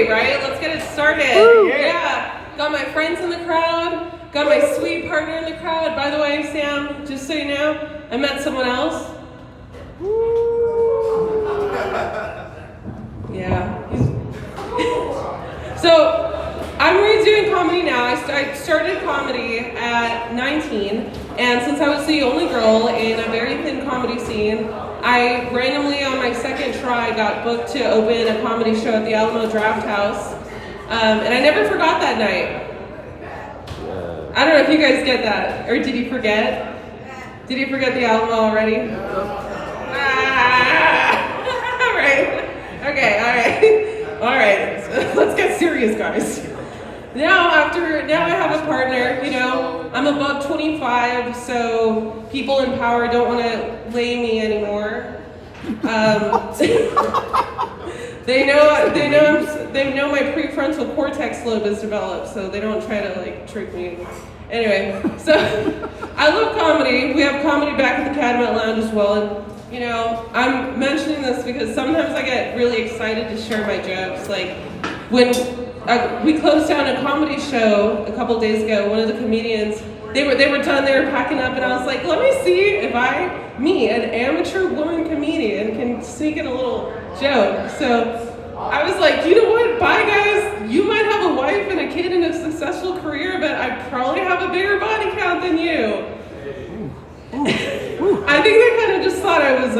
comedy, right? Let's get it started. Woo. Yeah. Got my friends in the crowd. Got my sweet partner in the crowd. By the way, Sam, just so you know, I met someone else. Yeah. So, I'm redoing comedy now. I started comedy at 19, and since I was the only girl in a very thin comedy scene, I randomly on my second try got booked to open a comedy show at the Alamo Draft House, and I never forgot that night. I don't know if you guys get that, or did you forget? Did you forget the Alamo already? All right. Okay, all right. Let's get serious, guys. Now I have a partner, you know, I'm above 25, so people in power don't want to lay me anymore. They know my prefrontal cortex lobe is developed, so they don't try to like trick me. Anyway, so I love comedy. We have comedy back at the Catamount Lounge as well, and you know, I'm mentioning this because sometimes I get really excited to share my jokes. Like when we closed down a comedy show a couple days ago, one of the comedians, they were done, they were packing up, and I was like, let me see if me, an amateur woman comedian, can sneak in a little joke. So I was like, you know what, bye guys, you might have a wife and a kid and a successful career, but I probably have a bigger body count than you. I think they kind of just thought I was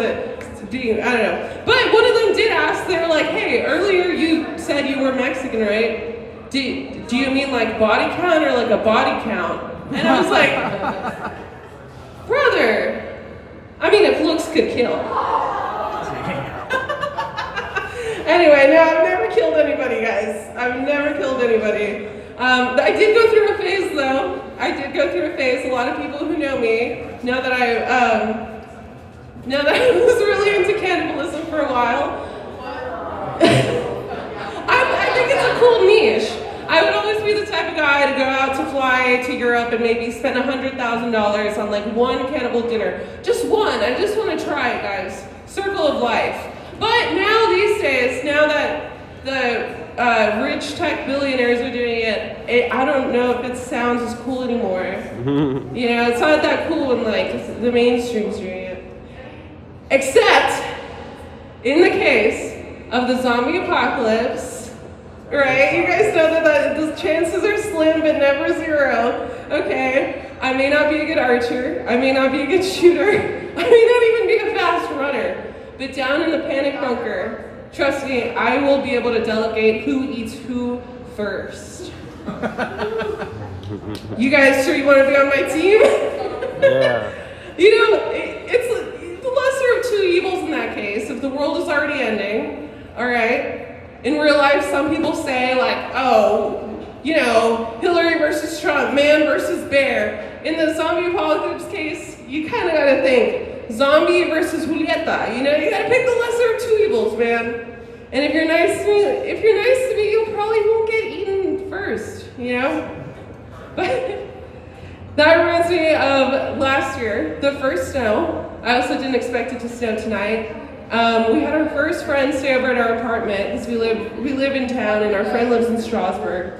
being, I don't know. But one of them did ask, they were like, hey, earlier you said you were Mexican, right? Do you mean like body count or like a body count? And I was like, brother, I mean, if looks could kill. Anyway, no, I've never killed anybody, guys. I've never killed anybody. I did go through a phase, though. A lot of people who know me know that I was really into cannibalism for a while. I think it's a cool niche. I would always be the type of guy to go out to fly to Europe and maybe spend $100,000 on like one cannibal dinner. Just one. I just want to try it, guys. Circle of life. But now these days, now that the rich tech billionaires are doing it, I don't know if it sounds as cool anymore. You know, it's not that cool when like the mainstream's doing it. Except in the case of the zombie apocalypse, right? You guys know that the chances are slim but never zero. Okay, I may not be a good archer, I may not be a good shooter, I may not even be a fast runner, but down in the panic bunker, trust me, I will be able to delegate who eats who first. You guys sure you want to be on my team? Yeah. You know, it's the lesser of two evils in that case. If the world is already ending, all right? In real life, some people say like, oh, you know, Hillary versus Trump, man versus bear. In the zombie apocalypse case, you kind of got to think zombie versus Julieta. You know, you got to pick the lesser of two evils, man. And if you're nice to me, you probably won't get eaten first, you know? But that reminds me of last year, the first snow. I also didn't expect it to snow tonight. We had our first friend stay over at our apartment because we live in town and our friend lives in Strasbourg.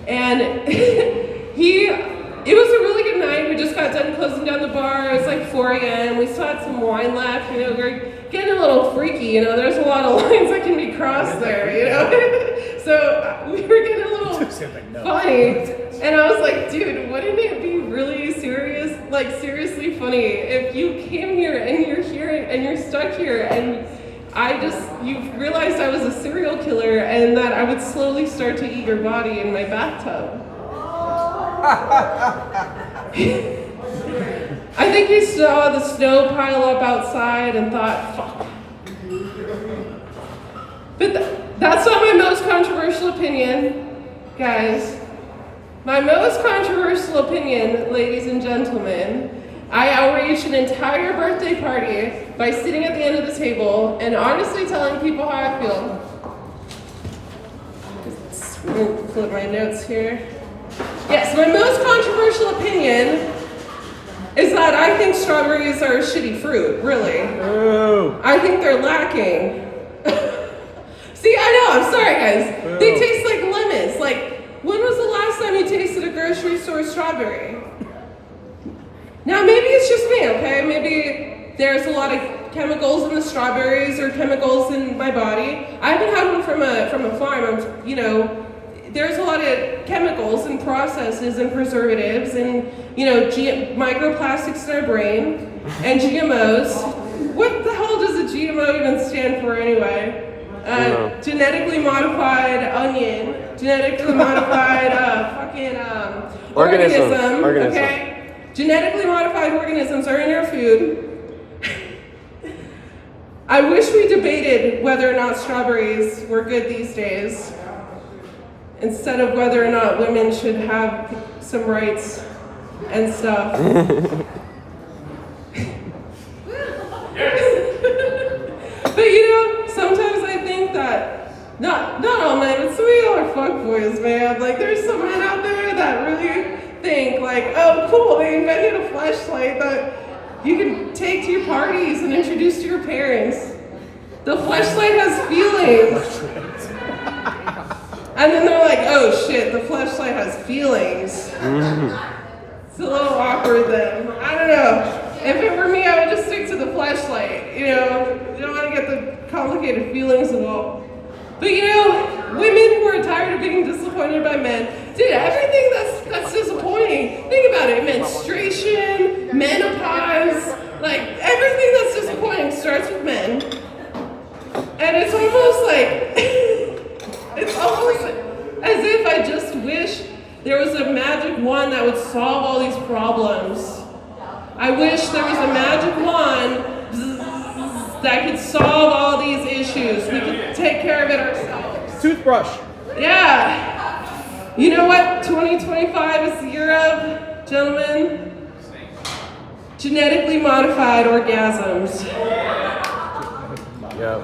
And it was a really good night. We just got done closing down the bar. It was like 4 a.m. We still had some wine left. You know, we're getting a little freaky. You know, there's a lot of lines that can be crossed there. You know, so we were getting a little funny. And I was like, dude, wouldn't it be really serious, like seriously funny if you came here and you're stuck here and you realized I was a serial killer and that I would slowly start to eat your body in my bathtub. I think he saw the snow pile up outside and thought, fuck. But that's not my most controversial opinion, guys. My most controversial opinion, ladies and gentlemen, I outraged an entire birthday party by sitting at the end of the table and honestly telling people how I feel. Just flip my notes here. Yes, my most controversial opinion is that I think strawberries are a shitty fruit, really. Oh. I think they're lacking. See, I know, I'm sorry guys. They taste strawberry. Now maybe it's just me, okay? Maybe there's a lot of chemicals in the strawberries or chemicals in my body. I haven't had one from a farm. You know, there's a lot of chemicals and processes and preservatives and, you know, microplastics in our brain and GMOs. What the hell does a GMO even stand for anyway? Genetically modified onion, genetically modified organism. Okay? Genetically modified organisms are in our food. I wish we debated whether or not strawberries were good these days, instead of whether or not women should have some rights and stuff. But you know, sometimes I think that not all men, but some of y'all are fuckboys, man. Like there's some men out there that really think like, oh cool, they invented a fleshlight that you can take to your parties and introduce to your parents. The fleshlight has feelings. And then they're like, oh shit, the fleshlight has feelings. It's a little awkward then. I don't know. If it were me, I would just stick to the fleshlight. You know, you don't want to get the complicated feelings involved. But you know, women who are tired of being disappointed by men, dude, everything that's disappointing. Think about it, menstruation, menopause, like everything that's disappointing starts with men. And it's almost like, it's almost as if I just wish there was a magic wand that would solve all these problems. I wish there was a magic wand that could solve all these issues. We could take care of it ourselves. Toothbrush. Yeah. You know what 2025 is the year of, gentlemen? Genetically modified orgasms. Yeah.